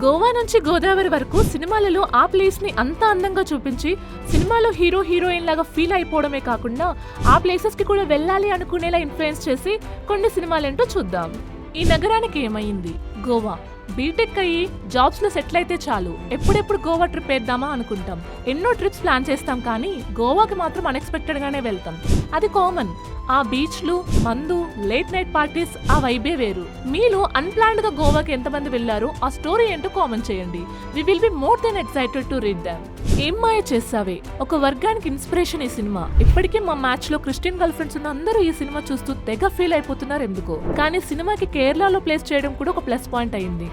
గోవా నుంచి గోదావరి వరకు సినిమాలలో ఆ ప్లేస్ ని అంత అందంగా చూపించి సినిమాలో హీరో హీరోయిన్ లాగా ఫీల్ అయిపోవడమే కాకుండా ఆ ప్లేసెస్ కి కూడా వెళ్ళాలి అనుకునేలా ఇన్ఫ్లుయెన్స్ చేసి కొన్ని సినిమాలేంటో చూద్దాం. ఈ నగరానికి ఏమైంది? గోవా. బీటెక్ అయ్యి జాబ్స్ లో సెటిల్ అయితే చాలు ఎప్పుడెప్పుడు గోవా ట్రిప్ వేద్దామా అనుకుంటాం. ఎన్నో ట్రిప్స్ ప్లాన్ చేస్తాం కానీ గోవాకి మాత్రం అన్ఎక్స్పెక్టెడ్ గానే వెళ్తాం. అది కామన్. ఆ బీచ్లు, మందు, లేట్ నైట్ పార్టీస్, ఆ వైబే వేరు. మీలో అన్ప్లాన్డ్ గా గోవాకి ఎంతమంది వెళ్లారో ఆ స్టోరీ ఏంటో కామెంట్ చేయండి. We will be more than excited to read them. ఏం మాయ చేసావే ఒక వర్గానికి ఇన్స్పిరేషన్ ఈ సినిమా. ఇప్పటికీ మా మ్యాచ్ లో క్రిస్టియన్ గర్ల్ ఫ్రెండ్స్ ఉన్న అందరూ ఈ సినిమా చూస్తూ తెగ ఫీల్ అయిపోతున్నారు ఎందుకో. కానీ సినిమాకి కేరళలో ప్లేస్ చేయడం కూడా ఒక ప్లస్ పాయింట్ అయింది.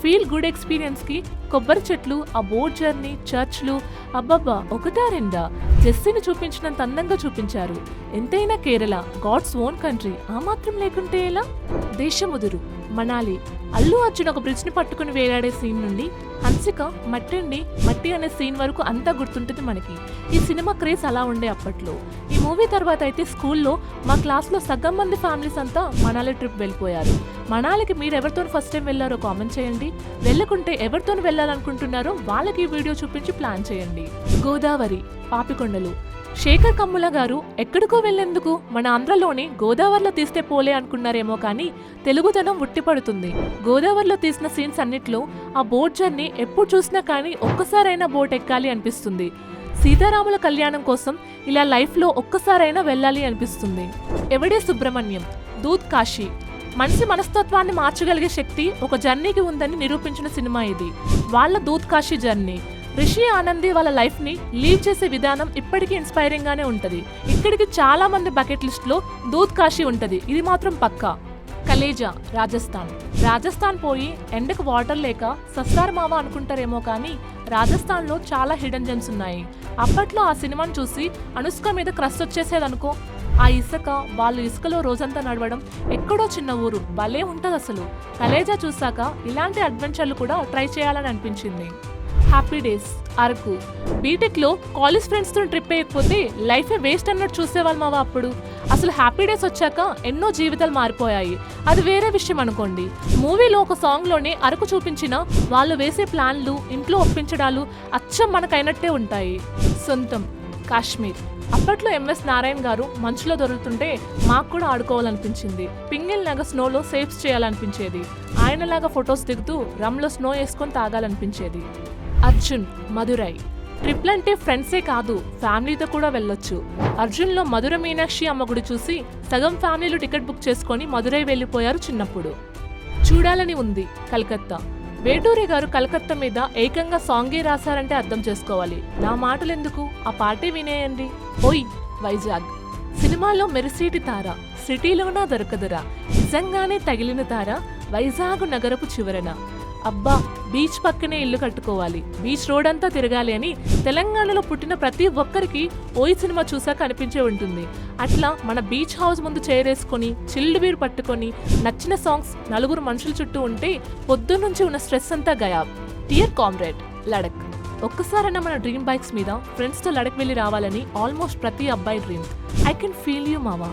ఫీల్ గుడ్ ఎక్స్పీరియన్స్ కి కొబ్బరి చెట్లు, ఆ బోట్ జర్నీ, చర్చ్లు, అబ్బబ్బా ఒకటా రెండా జెస్సీని చూపించినంత అందంగా చూపించారు. ఎంతైనా కేరళ గాడ్స్ ఓన్ కంట్రీ, ఆ మాత్రం లేకుంటే ఎలా? దేశముదురు, మనాలి, అల్లు అర్జున్ ఒక బ్రిడ్జ్ ని పట్టుకుని వేలాడే సీన్ నుండి హన్సిక మట్టి అనే సీన్ వరకు అంతా గుర్తుంటుంది మనకి. ఈ సినిమా క్రేజ్ అలా ఉండే అప్పట్లో. ఈ మూవీ తర్వాత అయితే స్కూల్లో మా క్లాస్ లో సగం మంది ఫ్యామిలీస్ అంతా మనాలి ట్రిప్ వెళ్ళిపోయారు. మనాలికి మీరు ఎవరితో ఫస్ట్ టైం వెళ్లారో కామెంట్ చేయండి. వెళ్ళకుంటే ఎవరితో వెళ్ళాలనుకుంటున్నారో వాళ్ళకి ఈ వీడియో చూపించి ప్లాన్ చేయండి. గోదావరి, పాపికొండలు. శేఖర్ కమ్ముల గారు ఎక్కడికో వెళ్లేందుకు మన ఆంధ్రలోని గోదావరిలో తీస్తే పోలే అనుకున్నారేమో కానీ తెలుగుతనం ఉట్టిపడుతుంది. గోదావరిలో తీసిన సీన్స్ అన్నిట్లో ఆ బోట్ జర్నీ ఎప్పుడు చూసినా కానీ ఒక్కసారైనా బోట్ ఎక్కాలి అనిపిస్తుంది. సీతారాముల కళ్యాణం కోసం ఇలా లైఫ్ లో ఒక్కసారైనా వెళ్ళాలి అనిపిస్తుంది. ఎవడే సుబ్రహ్మణ్యం, దూద్ కాశీ. మనిషి మనస్తత్వాన్ని మార్చగలిగే శక్తి ఒక జర్నీకి ఉందని నిరూపించిన సినిమా ఇది. వాళ్ళ దూద్ కాశీ జర్నీ. రిషి ఆనంది వాళ్ళ లైఫ్ ని లీవ్ చేసే విధానం ఇప్పటికీ ఇన్స్పైరింగ్ గానే ఉంటది. ఇక్కడికి చాలా మంది బకెట్ లిస్ట్ లో దూద్ కాశీ ఉంటది, ఇది మాత్రం పక్కా. కలేజా, రాజస్థాన్ పోయి ఎండకు వాటర్ లేక సస్తార్ మావా అనుకుంటారేమో కానీ రాజస్థాన్ లో చాలా హిడెన్ జెమ్స్ ఉన్నాయి. అప్పట్లో ఆ సినిమాను చూసి అనుష్క మీద క్రష్ వచ్చేసేదనుకో. ఆ ఇసుక, వాళ్ళు ఇసుకలో రోజంతా నడవడం, ఎక్కడో చిన్న ఊరు, భలే ఉంటది అసలు. కలేజా చూసాక ఇలాంటి అడ్వెంచర్లు కూడా ట్రై చేయాలని అనిపించింది. Happy days, Araku. బీటెక్ లో కాలేజ్ ఫ్రెండ్స్ తో ట్రిప్ వేయకపోతే లైఫే వేస్ట్ అన్నట్టు చూసేవాళ్ళు మావా అప్పుడు. అసలు హ్యాపీ డేస్ వచ్చాక ఎన్నో జీవితాలు మారిపోయాయి, అది వేరే విషయం అనుకోండి. మూవీలో ఒక సాంగ్ లోనే అరకు చూపించిన వాళ్ళు వేసే ప్లాన్లు, ఇంట్లో ఒప్పించడాలు అచ్చం మనకైనట్టే ఉంటాయి. సొంతం, కాశ్మీర్. అప్పట్లో ఎంఎస్ నారాయణ గారు మంచులో దొరుకుతుంటే మాకు కూడా ఆడుకోవాలనిపించింది. పింగిల్ లాగా స్నోలో సేవ్స్ చేయాలనిపించేది. ఆయనలాగా ఫొటోస్ దిగుతూ రమ్లో స్నో వేసుకొని తాగాలనిపించేది. అర్జున్, మదురై. ట్రిప్లు అంటే ఫ్రెండ్సే కాదు ఫ్యామిలీతో కూడా వెళ్ళొచ్చు. అర్జున్లో మధుర మీనాక్షి అమ్మ గుడి చూసి సగం ఫ్యామిలీలు టికెట్ బుక్ చేసుకొని మదురై వెళ్ళిపోయారు చిన్నప్పుడు. చూడాలని ఉంది, కలకత్తా. వేటూరి గారు కలకత్తా మీద ఏకంగా సాంగే రాశారంటే అర్థం చేసుకోవాలి. నా మాటలెందుకు, ఆ పాటే వినేయండి. ఓయ్ వైజాగ్. సినిమాలో మెరిసేటి తార, సిటీలోనా దొరకదురా, నిజంగానే తగిలిన తార వైజాగ్ నగరపు చివరన. అబ్బా బీచ్ పక్కనే ఇల్లు కట్టుకోవాలి, బీచ్ రోడ్ అంతా తిరగాలి అని తెలంగాణలో పుట్టిన ప్రతి ఒక్కరికి ఓయి సినిమా చూసాక అనిపించే ఉంటుంది. అట్లా మన బీచ్ హౌస్ ముందు చేరేసుకొని చిల్డ్ బీర్ పట్టుకొని నచ్చిన సాంగ్స్, నలుగురు మనుషుల చుట్టూ ఉంటే పొద్దున్నుంచి ఉన్న స్ట్రెస్ అంతా గయాబ్. Dear comrade, Ladakh. ఒక్కసారైనా మన డ్రీమ్ బైక్స్ మీద ఫ్రెండ్స్ తో లడక్ వెళ్ళి రావాలని ఆల్మోస్ట్ ప్రతి అబ్బాయి dream. I can feel you మావా.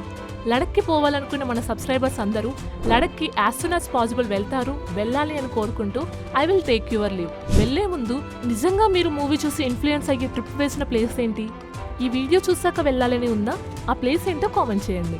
లడక్కి పోవాలనుకున్న మన సబ్స్క్రైబర్స్ అందరూ లడక్కి యాజ్ సూన్ యాజ్ పాసిబుల్ వెళ్ళాలి అని కోరుకుంటూ I will take your leave. వెళ్లే ముందు నిజంగా మీరు మూవీ చూసి ఇన్ఫ్లుయెన్స్ అయ్యి ట్రిప్ వేసిన ప్లేస్ ఏంటి? ఈ వీడియో చూసాక వెళ్ళాలని ఉందా? ఆ ప్లేస్ ఏంటో కామెంట్ చేయండి.